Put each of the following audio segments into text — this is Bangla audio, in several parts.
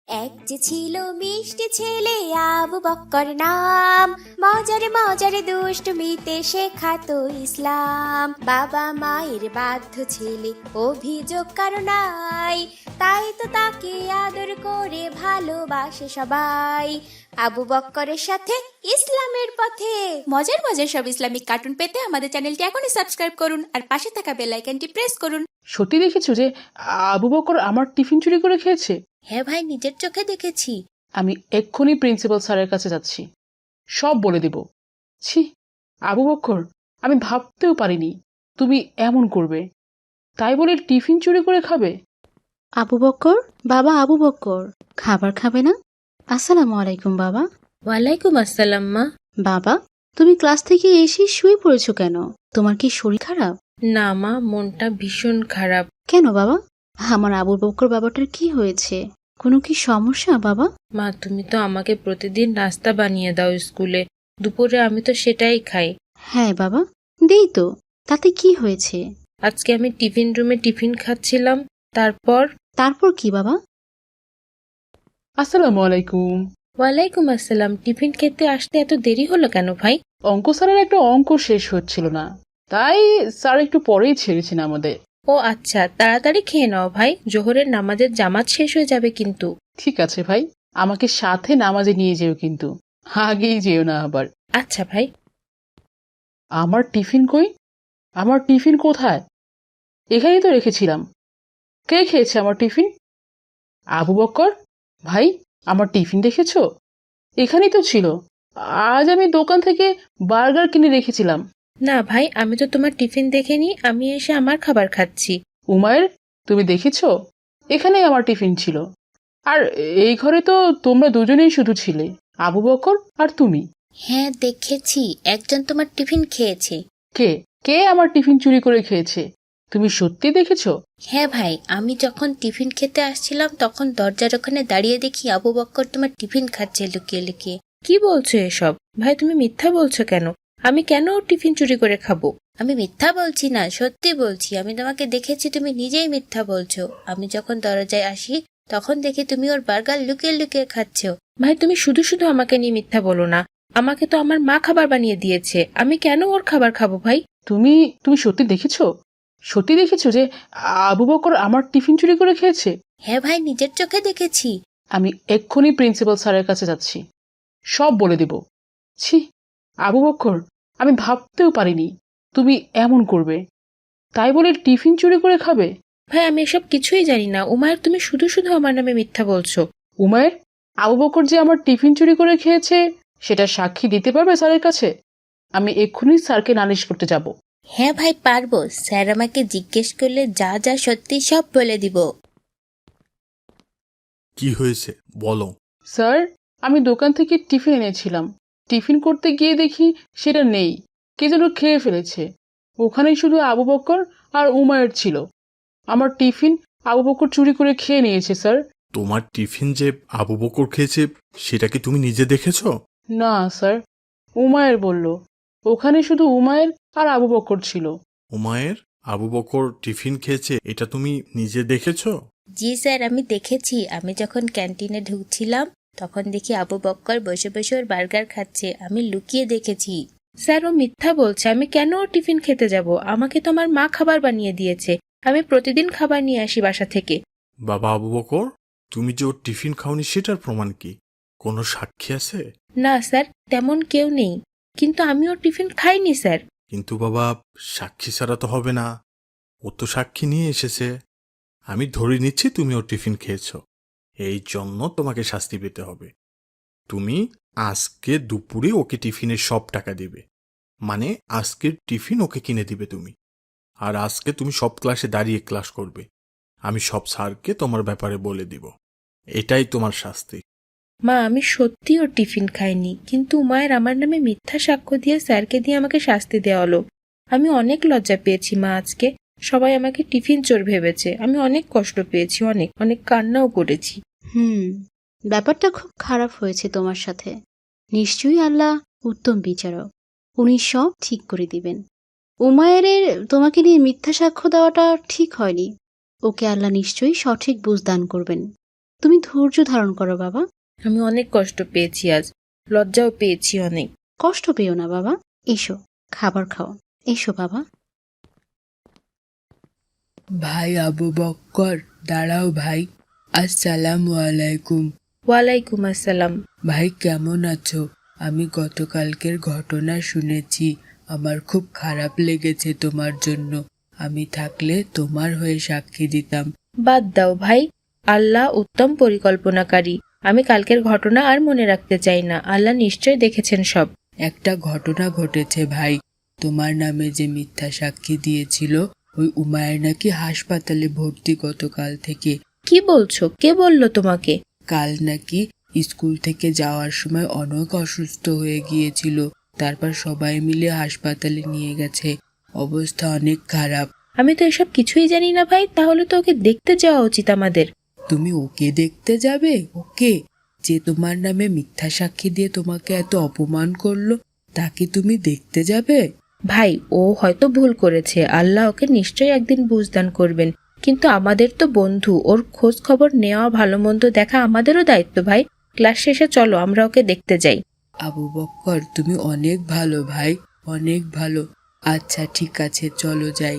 এক যে ছিল মিষ্টি ছেলে আবু বক্কর নাম, মজারে মজারে দুষ্টমিতে শেখাতো ইসলাম। বাবা মায়ের বাধ্য ছেলে, অভিযোগ কারো নাই, তাই তো তাকে আদর করে ভালোবাসে সবাই। আবু বক্করের সাথে ইসলামের পথে মজার মজার সব ইসলামিক কার্টুন পেতে আমাদের চ্যানেলটি এখনই সাবস্ক্রাইব করুন আর পাশে থাকা বেল আইকনটি প্রেস করুন। সত্যি দেখেছো যে আবু বকর আমার টিফিন চুরি করে খেয়েছে? হ্যাঁ ভাই, নিজের চোখে দেখেছি। আমি এক্ষুনি প্রিন্সিপাল স্যারের কাছে যাচ্ছি, সব বলে দেব। ছি আবু বকর, আমি ভাবতেও পারিনি তুমি এমন করবে। তাই বলে টিফিন চুরি করে খাবে? আবু বক্কর, বাবা আবু বক্কর, খাবার খাবে না? আসসালামু আলাইকুম বাবা। ওয়ালাইকুম আসসালাম মা। বাবা, তুমি ক্লাস থেকে এসে শুয়ে পড়েছো কেন? তোমার কি শরীর খারাপ? না মা, মনটা ভীষণ খারাপ। কেন বাবা? আমার আবু বক্কর বাবাটার কি হয়েছে? কোনো কি সমস্যা বাবা? মা, তুমি তো আমাকে প্রতিদিন নাস্তা বানিয়ে দাও স্কুলে, দুপুরে আমি তো সেটাই খাই। হ্যাঁ বাবা, দেই তো, তাতে কি হয়েছে? আজকে আমি টিফিন রুমে টিফিন খাচ্ছিলাম, তারপর কি বাবা? আসসালামু আলাইকুম। ওয়ালাইকুম আসসালাম। টিফিন খেতে আসতে এত দেরি হলো কেন ভাই? অঙ্ক স্যারের একটা অঙ্ক শেষ হচ্ছিল না, তাই স্যার একটু পরেই ছেড়েছেন আমাদের। ও আচ্ছা, তাড়াতাড়ি খেয়ে নাও ভাই, জোহরের নামাজের জামাত শেষ হয়ে যাবে কিন্তু। ঠিক আছে ভাই, আমাকে সাথে নামাজে নিয়ে যেও, কিন্তু আগেই যেও না আবার। আচ্ছা ভাই। আমার টিফিন কই? আমার টিফিন কোথায়? এখানেই তো রেখেছিলাম। কে খেয়েছে আমার টিফিন? আবু বক্কর ভাই, আমার টিফিন দেখেছো? এখানেই তো ছিল। আজ আমি দোকান থেকে বার্গার কিনে রেখেছিলাম। না ভাই, আমি তো তোমার টিফিন দেখিনি, আমি এসে আমার খাবার খাচ্ছি। উমায়ের, তুমি দেখেছো? এখানেই আমার টিফিন ছিল। আর এই ঘরে তো তোমরা দুজনেই শুধু ছিলে, আবু বক্কর আর তুমি। হ্যাঁ দেখেছি, একজন তোমার টিফিন খেয়েছে। কে কে আমার টিফিন চুরি করে খেয়েছে? তুমি সত্যি দেখেছো? হ্যাঁ ভাই, আমি যখন টিফিন খেতে আসছিলাম তখন দরজার ওখানে দাঁড়িয়ে দেখি আবু বক্কর তোমার টিফিন খাচ্ছে লুকিয়ে লুকিয়ে। কি বলছো এসব? ভাই তুমি মিথ্যা বলছো কেন? আমি কেন ওর টিফিন চুরি করে খাবো? আমি মিথ্যা বলছি না, সত্যি বলছি। আমি তোমাকে দেখেছি, তুমি নিজেই মিথ্যা বলছো। আমি যখন দরজায় আসি তখন দেখি তুমি ওর বার্গার লুকিয়ে লুকিয়ে খাচ্ছো। ভাই তুমি শুধু শুধু আমাকে নিয়ে মিথ্যা বলো না। আমাকে তো আমার মা খাবার বানিয়ে দিয়েছে, আমি কেন ওর খাবার খাবো ভাই? তুমি তুমি সত্যি দেখেছো? সত্যি দেখেছো যে আবু বকর আমার টিফিন চুরি করে খেয়েছে? হ্যাঁ ভাই, নিজের চোখে দেখেছি। আমি এক্ষুনি প্রিন্সিপাল স্যারের কাছে যাচ্ছি, সব বলে দেব। ছি আবু বকর, আমি ভাবতেও পারিনি তুমি এমন করবে। তাই বলে টিফিন চুরি করে খাবে? ভাই আমি এসব কিছুই জানি না। উমায়ের, তুমি শুধু শুধু আমার নামে মিথ্যা বলছো। উমায়ের, আবু বকর যে আমার টিফিন চুরি করে খেয়েছে সেটা সাক্ষী দিতে পারবে স্যারের কাছে? আমি এক্ষুনি স্যারকে নালিশ করতে যাব। হ্যাঁ ভাই পারবো, স্যার আমাকে জিজ্ঞেস করলে যা যা সত্যি সব বলে দিব। কি হয়েছে বলো। স্যার, আমি দোকান থেকে টিফিন এনেছিলাম। টিফিন করতে গিয়ে দেখি সেটা নেই, কে যেন খেয়ে ফেলেছে। ওখানেই শুধু আবু বকর আর উমায়ের ছিল। আমার টিফিন আবু বকর চুরি করে খেয়ে নিয়েছে স্যার। তোমার টিফিন যে আবু বকর খেয়েছে সেটা কি তুমি নিজে দেখেছো? না স্যার, উমায়ের বলল। ওখানে শুধু উমায়ের আর আবু বকর ছিল। উমায়ের আবু বকর টিফিন খেয়েছে এটা তুমি নিজে দেখেছো? জি স্যার, আমি দেখেছি। আমি যখন ক্যান্টিনে ঢুকছিলাম তখন দেখি আবু বক্কর বসে বসে ওর বার্গার খাচ্ছে, আমি লুকিয়ে দেখেছি। স্যার ও মিথ্যা বলছে, আমি কেন ওর টিফিন খেতে যাব? আমাকে তো আমার মা খাবার বানিয়ে দিয়েছে, আমি প্রতিদিন খাবার নিয়ে আসি বাসা থেকে। বাবা আবু বকর, তুমি যে ওর টিফিন খাওনি সেটার প্রমাণ কি? কোনো সাক্ষী আছে? না স্যার, তেমন কেউ নেই, কিন্তু আমি ওর টিফিন খাইনি স্যার। কিন্তু বাবা, সাক্ষী ছাড়া তো হবে না। ও তো সাক্ষী নিয়ে এসেছে। আমি ধরে নিচ্ছি তুমি ওর টিফিন খেয়েছো, এই জন্য তোমাকে শাস্তি পেতে হবে। তুমি আজকে দুপুরে ওকে টিফিনের সব টাকা দিবে, মানে আজকের টিফিন ওকে কিনে দিবে তুমি। আর আজকে তুমি সব ক্লাসে দাঁড়িয়ে ক্লাস করবে। আমি সব স্যারকে তোমার ব্যাপারে বলে দিব। এটাই তোমার শাস্তি। মা, আমি সত্যি ওর টিফিন খাইনি, কিন্তু মায়ের আমার নামে মিথ্যা সাক্ষ্য দিয়ে স্যারকে দিয়ে আমাকে শাস্তি দেওয়া হলো। আমি অনেক লজ্জা পেয়েছি মা আজকে। সবাই আমাকে টিফিন চোর ভেবেছে, আমি অনেক কষ্ট পেয়েছি, অনেক অনেক কান্নাও করেছি। ব্যাপারটা খুব খারাপ হয়েছে তোমার সাথে। নিশ্চয়ই আল্লাহ উত্তম বিচারক, উনি সব ঠিক করে দিবেন। উমায়ের তোমাকে নিয়ে মিথ্যা সাক্ষ্য দেওয়াটা ঠিক হয়নি। ওকে আল্লাহ নিশ্চয়ই সঠিক বুঝ দান করবেন। তুমি ধৈর্য ধারণ করো বাবা। আমি অনেক কষ্ট পেয়েছি আজ, লজ্জাও পেয়েছি অনেক। কষ্ট পেও না বাবা, এসো খাবার খাও, এসো বাবা। ভাই আবু বক্কর, দাঁড়াও ভাই। আসসালামু আলাইকুম। ওয়ালাইকুম আসসালাম। ভাই কেমন আছো? আমি গতকালকের ঘটনা শুনেছি, আমার খুব খারাপ লেগেছে তোমার জন্য। আমি থাকলে তোমার হয়ে সাক্ষী দিতাম। বাদ দাও ভাই, আল্লাহ উত্তম পরিকল্পনাকারী। আমি কালকের ঘটনা আর মনে রাখতে চাই না, আল্লাহ নিশ্চয় দেখেছেন সব। একটা ঘটনা ঘটেছে ভাই, তোমার নামে যে মিথ্যা সাক্ষী দিয়েছিল ওই উমায়ের নাকি হাসপাতালে ভর্তি গতকাল থেকে। কি বলছো? কে বললো তোমাকে? কাল নাকি স্কুল থেকে যাওয়ার সময় অনেক অসুস্থ হয়ে গিয়েছিল, তারপর সবাই মিলে হাসপাতালে নিয়ে গেছে, অবস্থা অনেক খারাপ। আমি তো এসব কিছুই জানি না ভাই, তাহলে তো ওকে দেখতে যাওয়া উচিত আমাদের। তুমি ওকে দেখতে যাবে? ওকে যে তোমার নামে মিথ্যা সাক্ষী দিয়ে তোমাকে এত অপমান করলো, তাকে তুমি দেখতে যাবে? ভাই ও হয়তো ভুল করেছে, আল্লাহ ওকে নিশ্চয়ই একদিন বুঝদান করবেন, কিন্তু আমাদের তো বন্ধু, ওর খোঁজ খবর নেওয়া, ভালো মন্দ দেখা আমাদেরও দায়িত্ব ভাই। ক্লাস শেষে চলো আমরা ওকে দেখতে যাই। আবু বক্কর তুমি অনেক ভালো ভাই, অনেক ভালো। আচ্ছা ঠিক আছে, চলো যাই।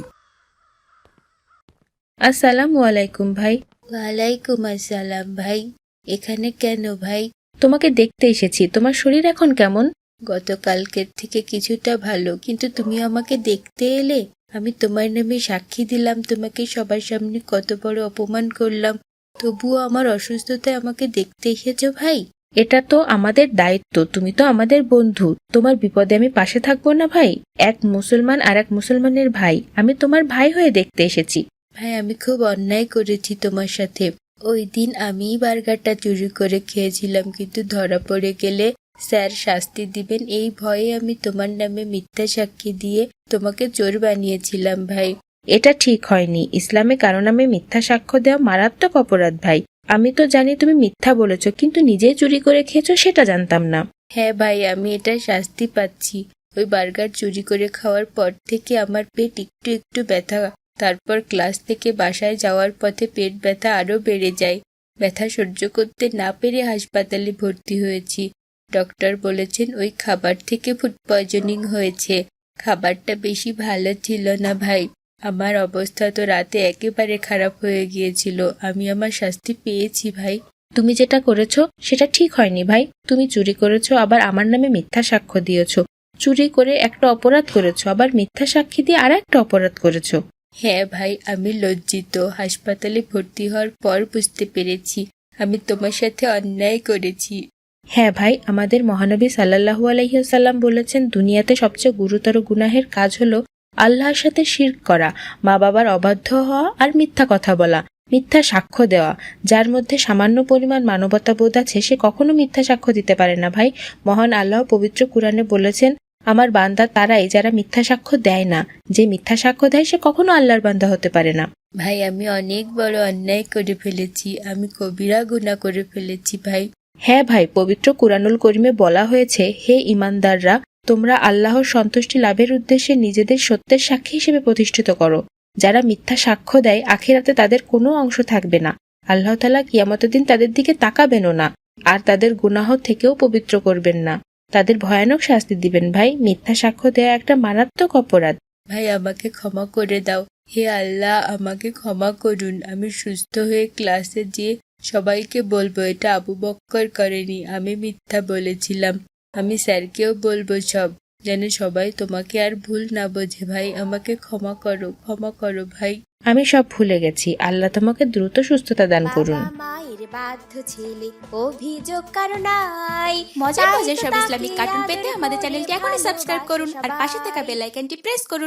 আসসালামু আলাইকুম ভাই। ওয়ালাইকুম আসসালাম ভাই। এখানে কেন ভাই? তোমাকে দেখতে এসেছি, তোমার শরীর এখন কেমন? গতকালকের থেকে কিছুটা ভালো, কিন্তু তুমি আমাকে দেখতে এলে? আমি তোমার নামে সাক্ষী দিলাম, তোমাকে সবার সামনে কত বড় অপমান করলাম, তবুও আমার অসুস্থতায় আমাকে দেখতে এসেছো ভাই? এটা তো আমাদের দায়িত্ব, তুমি তো আমাদের বন্ধু, তোমার বিপদে আমি পাশে থাকবো না ভাই? এক মুসলমান আর এক মুসলমানের ভাই, আমি তোমার ভাই হয়ে দেখতে এসেছি। ভাই আমি খুব অন্যায় করেছি তোমার সাথে। ওই দিন আমিই বার্গারটা চুরি করে খেয়েছিলাম, কিন্তু ধরা পড়ে গেলে স্যার শাস্তি দিবেন এই ভয়ে আমি তোমার নামে মিথ্যা সাক্ষী দিয়ে তোমাকে চোর বানিয়েছিলাম ভাই। এটা ঠিক হয়নি, ইসলামে কারো নামে মিথ্যা সাক্ষ্য দেওয়া মারাত্মক অপরাধ ভাই। আমি তো জানি তুমি মিথ্যা বলেছো, কিন্তু নিজেই চুরি করে খেয়েছো সেটা জানতাম না। হ্যাঁ ভাই, আমি এটা শাস্তি পাচ্ছি। ওই বার্গার চুরি করে খাওয়ার পর থেকে আমার পেট একটু একটু ব্যথা, তারপর ক্লাস থেকে বাসায় যাওয়ার পথে পেট ব্যথা আরো বেড়ে যায়। ব্যথা সহ্য করতে না পেরে হাসপাতালে ভর্তি হয়েছি। ডক্টর বলেছেন ওই খাবার থেকে ফুড পয়জনিং হয়েছে। খাবারটা বেশি ভালো ছিল না ভাই। আমার অবস্থা তো রাতে একেবারে খারাপ হয়ে গিয়েছিল। আমি আমার শাস্তি পেয়েছি ভাই। তুমি যেটা করেছো সেটা ঠিক হয়নি ভাই। তুমি চুরি করেছো, আবার আমার নামে মিথ্যা সাক্ষ্য দিয়েছো। চুরি করে একটা অপরাধ করেছো, আবার মিথ্যা সাক্ষী দিয়ে আর একটা অপরাধ করেছো। হ্যাঁ ভাই, আমি লজ্জিত। হাসপাতালে ভর্তি হওয়ার পর বুঝতে পেরেছি আমি তোমার সাথে অন্যায় করেছি। হ্যাঁ ভাই, আমাদের মহানবী সাল্লাল্লাহু আলাইহি ওয়াসাল্লাম বলেছেন দুনিয়াতে সবচেয়ে গুরুতর গুনাহের কাজ হলো আল্লাহর সাথে শিরক করা, মা বাবার অবাধ্য হওয়া আর মিথ্যা কথা বলা, মিথ্যা সাক্ষ্য দেওয়া। যার মধ্যে সামান্য পরিমাণ মানবতাবোধ আছে সে কখনো মিথ্যা সাক্ষ্য দিতে পারে না ভাই। মহান আল্লাহ পবিত্র কুরআনে বলেছেন, আমার বান্দা তারাই যারা মিথ্যা সাক্ষ্য দেয় না। যে মিথ্যা সাক্ষ্য দেয় সে কখনো আল্লাহর বান্দা হতে পারে না। ভাই আমি অনেক বড় অন্যায় করে ফেলেছি, আমি কবিরা গুনাহ করে ফেলেছি ভাই। হ্যাঁ ভাই, পবিত্র কুরআনুল করিমে বলা হয়েছে, হে ঈমানদাররা, তোমরা আল্লাহর সন্তুষ্টি লাভের উদ্দেশ্যে নিজেদের সত্যের সাক্ষী হিসেবে প্রতিষ্ঠিত করো। যারা মিথ্যা সাক্ষ্য দেয় আখিরাতে তাদের কোনো অংশ থাকবে না। আল্লাহ তাআলা কিয়ামতের দিন তাদের দিকে তাকাবেনও না, আর তাদের গুনাহ থেকেও পবিত্র করবেন না। তাদের ভয়ানক শাস্তি দিবেন ভাই। মিথ্যা সাক্ষ্য দেওয়া একটা মারাত্মক অপরাধ। ভাই আমাকে ক্ষমা করে দাও। হে আল্লাহ, আমাকে ক্ষমা করুন। আমি সুস্থ হয়ে ক্লাসে গিয়ে সবাইকে বলবো এটা আবু বক্কর করেনি, আমি মিথ্যা বলেছিলাম। আমি স্যারকেও বলবো সব, যেন সবাই তোমাকে আর ভুল না বোঝে। ভাই আমাকে ক্ষমা করো ভাই। আমি সব ভুলে গেছি। আল্লাহ তোমাকে দ্রুত সুস্থতা দান করুন। বাবা মায়ের বাধ্য ছেলে, অভিযোগ কারো নাই। মজার তাই মজার তো সব তাকে ইসলামিক কার্টুন পেতে আদর আমাদের করে চ্যানেলটি এখনই ভালোবাসা সাবস্ক্রাইব করুন আর পাশে থাকা সবাই। বেল আইকনটি প্রেস করুন।